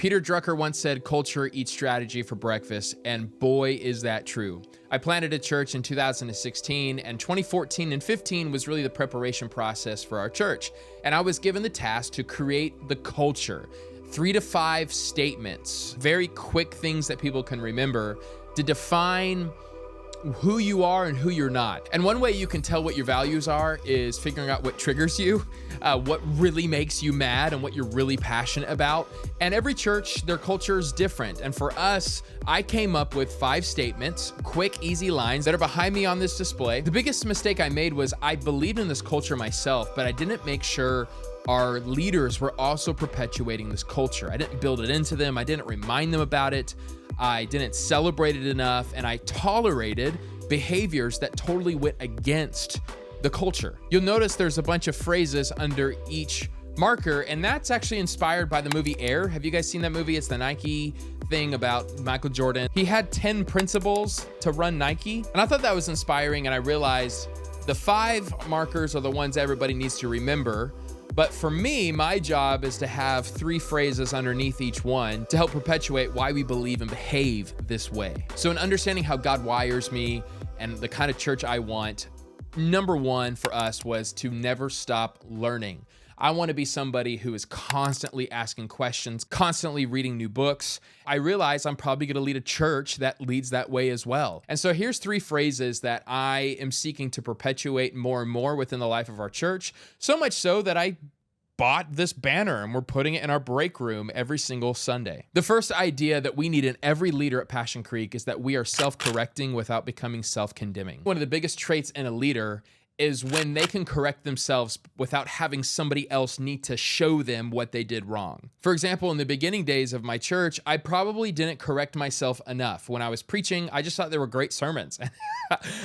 Peter Drucker once said, "Culture eats strategy for breakfast," and boy, is that true. I planted a church in 2016, and 2014 and 15 was really the preparation process for our church. And I was given the task to create the culture, 3 to 5 statements, very quick things that people can remember to define who you are and who you're not. And one way you can tell what your values are is figuring out what triggers you, what really makes you mad, and what you're really passionate about. And every church, their culture is different. And for us, I came up with 5 statements, quick, easy lines that are behind me on this display. The biggest mistake I made was I believed in this culture myself, but I didn't make sure our leaders were also perpetuating this culture. I didn't build it into them. I didn't remind them about it. I didn't celebrate it enough, and I tolerated behaviors that totally went against the culture. You'll notice there's a bunch of phrases under each marker, and that's actually inspired by the movie Air. Have you guys seen that movie? It's the Nike thing about Michael Jordan. He had 10 principles to run Nike, and I thought that was inspiring, and I realized the 5 markers are the ones everybody needs to remember. But for me, my job is to have 3 phrases underneath each one to help perpetuate why we believe and behave this way. So in understanding how God wires me and the kind of church I want, number 1 for us was to never stop learning. I want to be somebody who is constantly asking questions, constantly reading new books. I realize I'm probably going to lead a church that leads that way as well. And so here's 3 phrases that I am seeking to perpetuate more and more within the life of our church. So much so that I bought this banner and we're putting it in our break room every single Sunday. The first idea that we need in every leader at Passion Creek is that we are self-correcting without becoming self-condemning. One of the biggest traits in a leader is when they can correct themselves without having somebody else need to show them what they did wrong. For example, in the beginning days of my church, I probably didn't correct myself enough. When I was preaching, I just thought they were great sermons.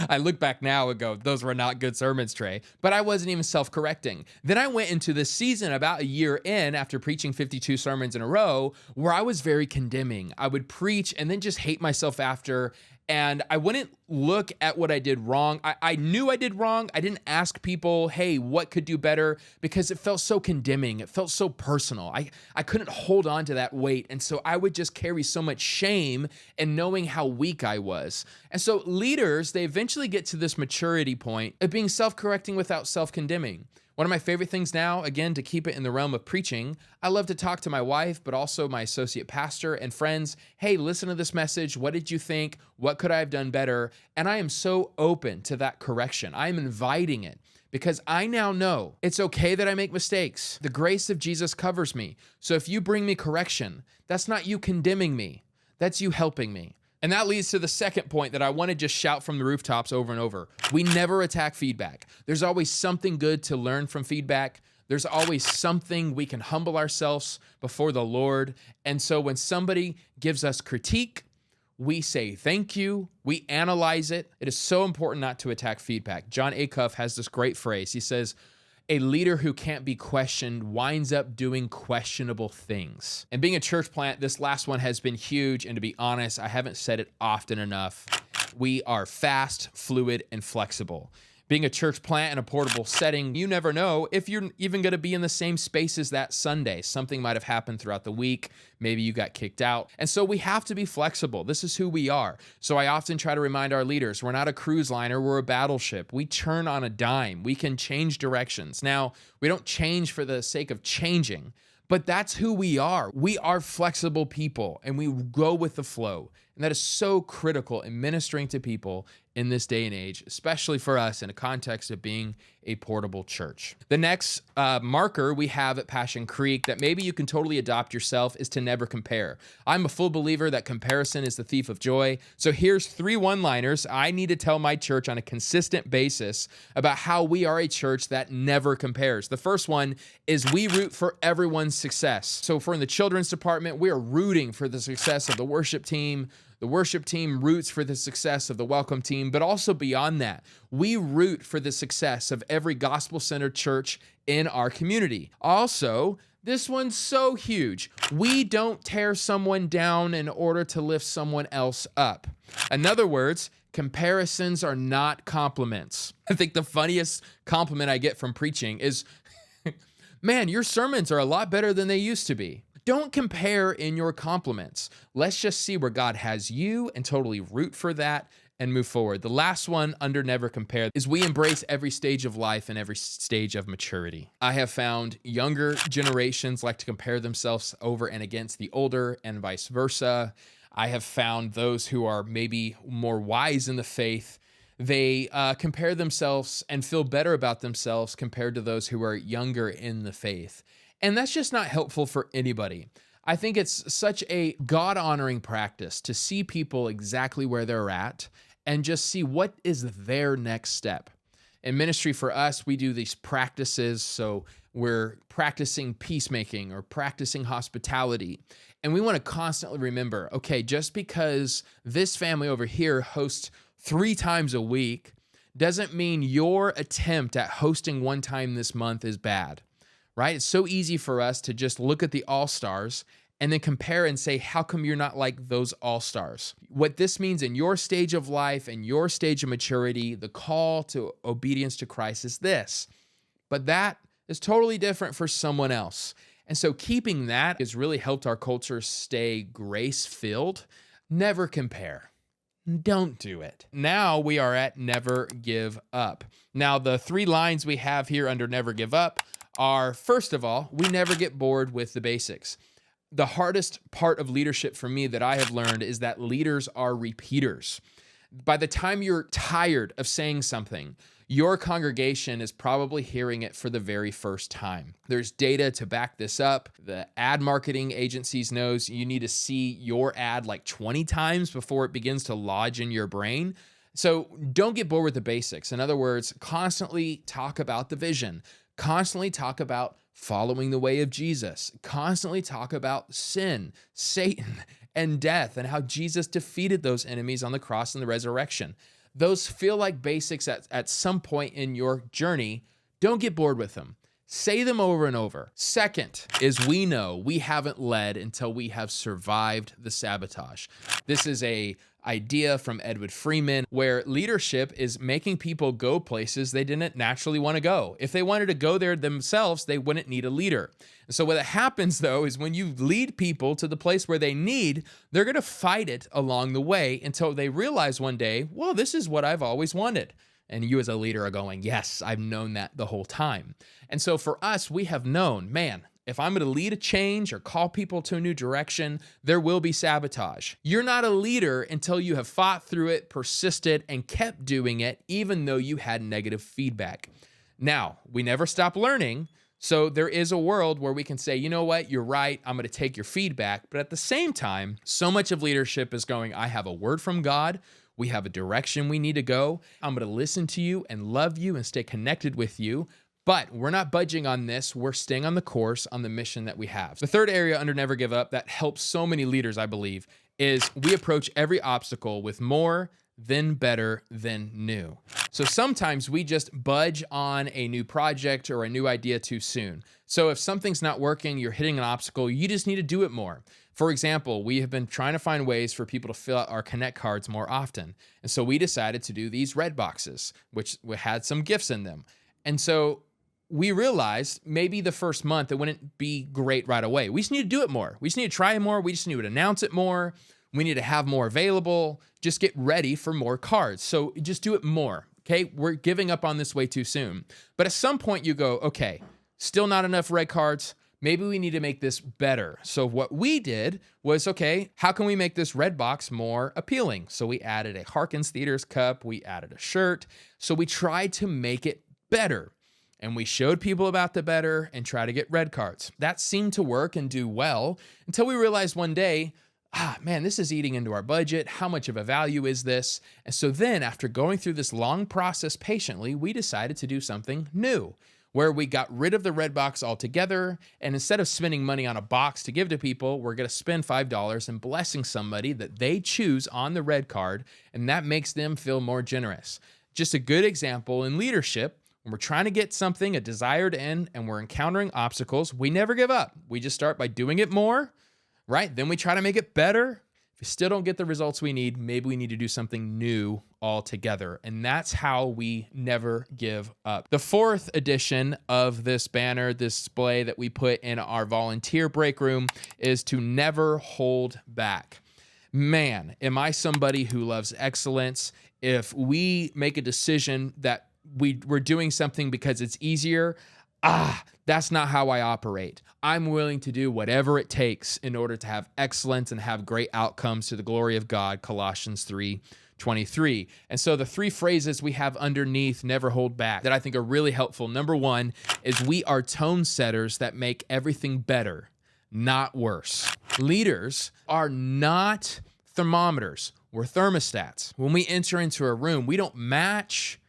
I look back now and go, those were not good sermons, Trey. But I wasn't even self-correcting. Then I went into this season about a year in after preaching 52 sermons in a row where I was very condemning. I would preach and then just hate myself after, and I wouldn't look at what I did wrong. I knew I did wrong. I didn't ask people, hey, what could do better? Because it felt so condemning. It felt so personal. I couldn't hold on to that weight. And so I would just carry so much shame in knowing how weak I was. And so leaders, they eventually get to this maturity point of being self-correcting without self-condemning. One of my favorite things now, again, to keep it in the realm of preaching, I love to talk to my wife, but also my associate pastor and friends. Hey, listen to this message. What did you think? What could I have done better? And I am so open to that correction. I am inviting it because I now know it's okay that I make mistakes. The grace of Jesus covers me. So if you bring me correction, that's not you condemning me. That's you helping me. And that leads to the second point that I want to just shout from the rooftops over and over. We never attack feedback. There's always something good to learn from feedback. There's always something we can humble ourselves before the Lord. And so when somebody gives us critique, we say thank you, we analyze it. It is so important not to attack feedback. John Acuff has this great phrase. He says, a leader who can't be questioned winds up doing questionable things. And being a church plant, this last one has been huge. And to be honest, I haven't said it often enough. We are fast, fluid, and flexible. Being a church plant in a portable setting, you never know if you're even going to be in the same spaces that Sunday. Something might have happened throughout the week. Maybe you got kicked out. And so we have to be flexible. This is who we are. So I often try to remind our leaders, we're not a cruise liner, we're a battleship. We turn on a dime. We can change directions. Now, we don't change for the sake of changing, but that's who we are. We are flexible people and we go with the flow. And that is so critical in ministering to people in this day and age, especially for us in a context of being a portable church. The next marker we have at Passion Creek that maybe you can totally adopt yourself is to never compare. I'm a full believer that comparison is the thief of joy. So here's 3 one-liners I need to tell my church on a consistent basis about how we are a church that never compares. The first one is we root for everyone's success. So if we're in the children's department, we are rooting for the success of the worship team. The worship team roots for the success of the welcome team, but also beyond that, we root for the success of every gospel-centered church in our community. Also, this one's so huge. We don't tear someone down in order to lift someone else up. In other words, comparisons are not compliments. I think the funniest compliment I get from preaching is, man, your sermons are a lot better than they used to be. Don't compare in your compliments. Let's just see where God has you and totally root for that and move forward. The last one under never compare is we embrace every stage of life and every stage of maturity. I have found younger generations like to compare themselves over and against the older and vice versa. I have found those who are maybe more wise in the faith, they compare themselves and feel better about themselves compared to those who are younger in the faith. And that's just not helpful for anybody. I think it's such a God-honoring practice to see people exactly where they're at and just see what is their next step. In ministry for us, we do these practices. So we're practicing peacemaking or practicing hospitality. And we want to constantly remember, okay, just because this family over here hosts 3 times a week doesn't mean your attempt at hosting 1 time this month is bad, right? It's so easy for us to just look at the all-stars and then compare and say, how come you're not like those all-stars? What this means in your stage of life and your stage of maturity, the call to obedience to Christ is this. But that is totally different for someone else. And so keeping that has really helped our culture stay grace-filled. Never compare. Don't do it. Now we are at never give up. Now the 3 lines we have here under never give up are, first of all, we never get bored with the basics. The hardest part of leadership for me that I have learned is that leaders are repeaters. By the time you're tired of saying something, your congregation is probably hearing it for the very first time. There's data to back this up. The ad marketing agencies knows you need to see your ad like 20 times before it begins to lodge in your brain. So don't get bored with the basics. In other words, constantly talk about the vision, constantly talk about following the way of Jesus, constantly talk about sin, Satan, and death, and how Jesus defeated those enemies on the cross and the resurrection. Those feel like basics at some point in your journey. Don't get bored with them. Say them over and over. Second is we know we haven't led until we have survived the sabotage. This is a idea from Edward Freeman where leadership is making people go places they didn't naturally want to go. If they wanted to go there themselves, they wouldn't need a leader. And so what happens though is when you lead people to the place where they need, they're going to fight it along the way until they realize one day, well, this is what I've always wanted. And you as a leader are going, yes, I've known that the whole time. And so for us, we have known, man, if I'm going to lead a change or call people to a new direction, there will be sabotage. You're not a leader until you have fought through it, persisted, and kept doing it, even though you had negative feedback. Now, we never stop learning. So there is a world where we can say, you know what, you're right, I'm going to take your feedback. But at the same time, so much of leadership is going, I have a word from God. We have a direction we need to go. I'm going to listen to you and love you and stay connected with you. But we're not budging on this. We're staying on the course, on the mission that we have. The third area under Never Give Up that helps so many leaders, I believe, is we approach every obstacle with more, then better, then new. So sometimes we just budge on a new project or a new idea too soon. So if something's not working, you're hitting an obstacle, you just need to do it more. For example, we have been trying to find ways for people to fill out our Connect cards more often. And so we decided to do these red boxes, which had some gifts in them. And so we realized maybe the first month it wouldn't be great right away. We just need to do it more. We just need to try it more. We just need to announce it more. We need to have more available. Just get ready for more cards. So just do it more. Okay. We're giving up on this way too soon. But at some point you go, okay, still not enough red cards. Maybe we need to make this better. So what we did was, okay, how can we make this red box more appealing? So we added a Harkins Theaters cup. We added a shirt. So we tried to make it better. And we showed people about the better and try to get red cards. That seemed to work and do well until we realized one day, man, this is eating into our budget. How much of a value is this? And so then after going through this long process patiently, we decided to do something new where we got rid of the red box altogether. And instead of spending money on a box to give to people, we're going to spend $5 and blessing somebody that they choose on the red card. And that makes them feel more generous. Just a good example in leadership. When we're trying to get something, a desired end, and we're encountering obstacles, we never give up. We just start by doing it more, right? Then we try to make it better. If we still don't get the results we need, maybe we need to do something new altogether. And that's how we never give up. The fourth edition of this banner, this display that we put in our volunteer break room, is to never hold back. Man, am I somebody who loves excellence? If we make a decision that we're doing something because it's easier, that's not how I operate. I'm willing to do whatever it takes in order to have excellence and have great outcomes to the glory of God, Colossians 3:23. And so the three phrases we have underneath never hold back that I think are really helpful. Number one is we are tone setters that make everything better, not worse. Leaders are not thermometers. We're thermostats. When we enter into a room, we don't match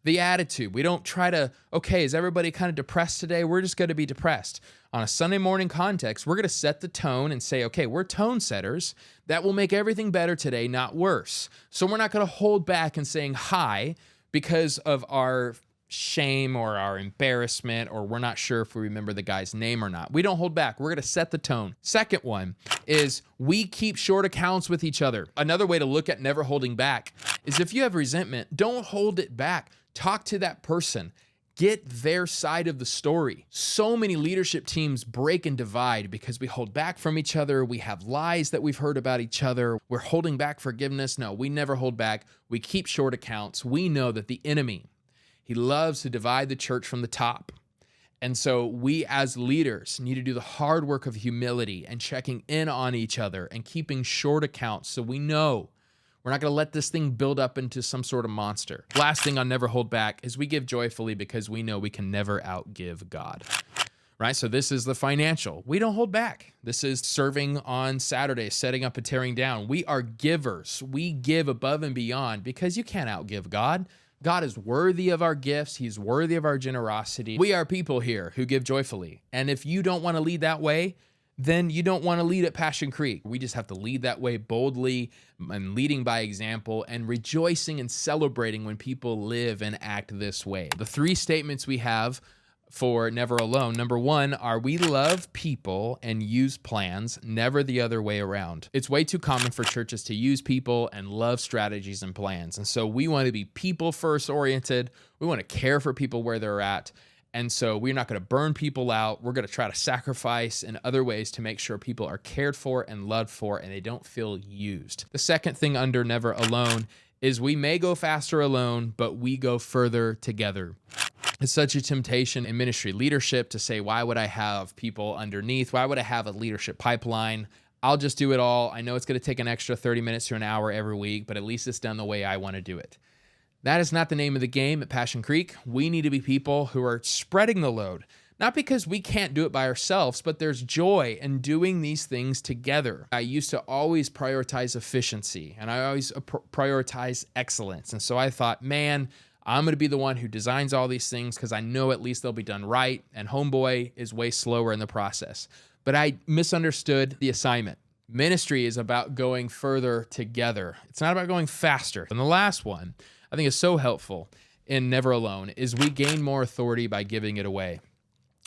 the attitude. We don't try to, okay, is everybody kind of depressed today? We're just going to be depressed. On a Sunday morning context, we're going to set the tone and say, okay, we're tone setters that will make everything better today, not worse. So we're not going to hold back and saying hi because of our shame or our embarrassment, or we're not sure if we remember the guy's name or not. We don't hold back. We're going to set the tone. Second one is we keep short accounts with each other. Another way to look at never holding back is if you have resentment, don't hold it back. Talk to that person. Get their side of the story. So many leadership teams break and divide because we hold back from each other. We have lies that we've heard about each other. We're holding back forgiveness. No, we never hold back. We keep short accounts. We know that the enemy, he loves to divide the church from the top. And so we as leaders need to do the hard work of humility and checking in on each other and keeping short accounts so we know we're not going to let this thing build up into some sort of monster. Last thing on never hold back is we give joyfully because we know we can never outgive God. Right? So this is the financial. We don't hold back. This is serving on Saturday, setting up and tearing down. We are givers. We give above and beyond because you can't outgive God. God is worthy of our gifts. He's worthy of our generosity. We are people here who give joyfully. And if you don't want to lead that way, then you don't want to lead at Passion Creek. We just have to lead that way boldly and leading by example and rejoicing and celebrating when people live and act this way. The three statements we have for Never Alone. Number one are we love people and use plans, never the other way around. It's way too common for churches to use people and love strategies and plans. And so we want to be people first oriented. We want to care for people where they're at. And so we're not going to burn people out. We're going to try to sacrifice in other ways to make sure people are cared for and loved for and they don't feel used. The second thing under Never Alone is we may go faster alone, but we go further together. It's such a temptation in ministry leadership to say, why would I have people underneath? Why would I have a leadership pipeline? I'll just do it all. I know it's going to take an extra 30 minutes to an hour every week, but at least it's done the way I want to do it. That is not the name of the game at Passion Creek. We need to be people who are spreading the load, not because we can't do it by ourselves, but there's joy in doing these things together. I used to always prioritize efficiency and I always prioritize excellence. And so I thought, man, I'm going to be the one who designs all these things because I know at least they'll be done right. And Homeboy is way slower in the process. But I misunderstood the assignment. Ministry is about going further together. It's not about going faster. And the last one I think is so helpful in Never Alone is we gain more authority by giving it away.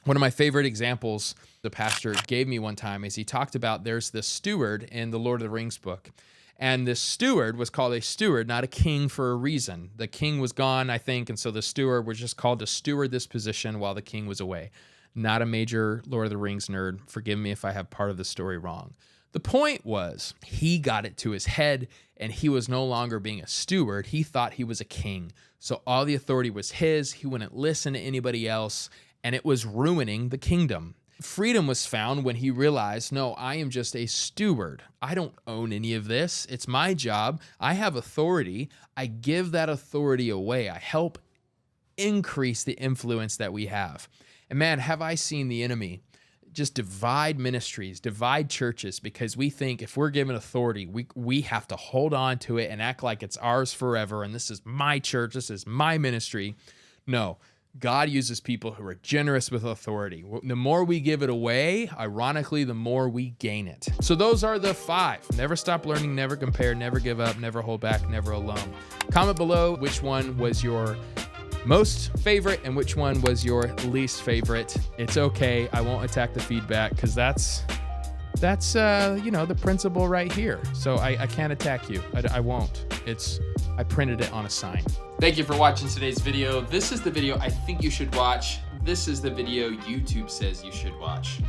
One of my favorite examples the pastor gave me one time is he talked about there's this steward in the Lord of the Rings book. And this steward was called a steward, not a king, for a reason. The king was gone, I think, and so the steward was just called to steward this position while the king was away. Not a major Lord of the Rings nerd. Forgive me if I have part of the story wrong. The point was he got it to his head and he was no longer being a steward. He thought he was a king. So all the authority was his. He wouldn't listen to anybody else and it was ruining the kingdom. Freedom was found when he realized, no, I am just a steward. I don't own any of this. It's my job. I have authority. I give that authority away. I help increase the influence that we have. And man, have I seen the enemy just divide ministries, divide churches, because we think if we're given authority, we have to hold on to it and act like it's ours forever. And this is my church. This is my ministry. No, God uses people who are generous with authority. The more we give it away, ironically, the more we gain it. So those are the 5. Never stop learning, never compare, never give up, never hold back, never alone. Comment below which one was your most favorite and which one was your least favorite. It's okay. I won't attack the feedback because that's that's you know, the principle right here. So I can't attack you. I won't. I printed it on a sign. Thank you for watching today's video. This is the video I think you should watch. This is the video YouTube says you should watch.